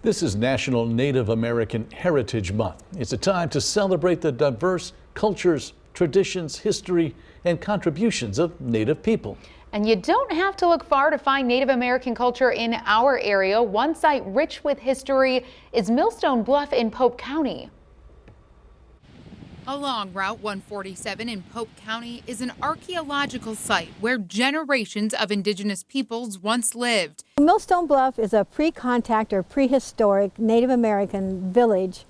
This is National Native American Heritage Month. It's a time to celebrate the diverse cultures, traditions, history, and contributions of Native people. And you don't have to look far to find Native American culture in our area. One site rich with history is Millstone Bluff in Pope County. Along Route 147 in Pope County is an archaeological site where generations of indigenous peoples once lived. Millstone Bluff is a pre-contact or prehistoric Native American village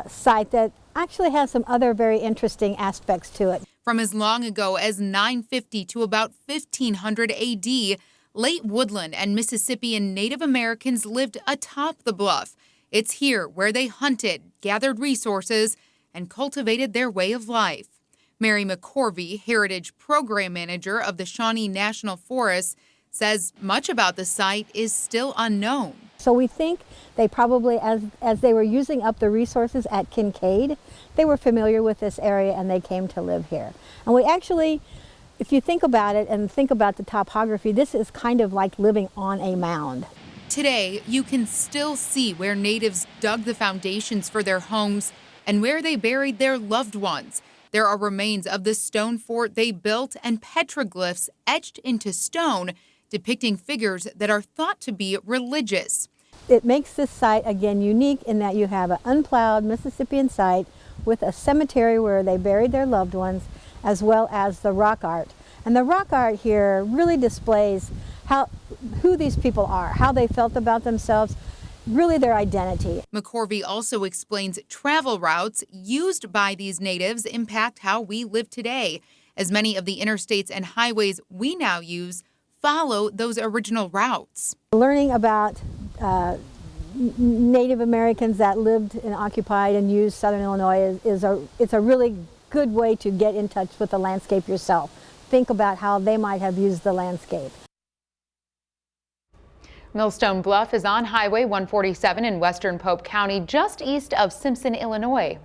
site that actually has some other very interesting aspects to it. From as long ago as 950 to about 1500 AD, late woodland and Mississippian Native Americans lived atop the bluff. It's here where they hunted, gathered resources, and cultivated their way of life. Mary McCorvey, Heritage Program Manager of the Shawnee National Forest, says much about the site is still unknown. So we think they probably, as they were using up the resources at Kincaid, they were familiar with this area and they came to live here. And we actually, if you think about it and think about the topography, this is kind of like living on a mound. Today, you can still see where natives dug the foundations for their homes and where they buried their loved ones. There are remains of the stone fort they built and petroglyphs etched into stone depicting figures that are thought to be religious. It makes this site again unique in that you have an unplowed Mississippian site with a cemetery where they buried their loved ones, as well as the rock art. And the rock art here really displays who these people are, how they felt about themselves, really their identity. McCorvey also explains travel routes used by these natives impact how we live today, as many of the interstates and highways we now use follow those original routes. Learning about Native Americans that lived and occupied and used Southern Illinois it's a really good way to get in touch with the landscape yourself. Think about how they might have used the landscape. Millstone Bluff is on Highway 147 in western Pope County, just east of Simpson, Illinois.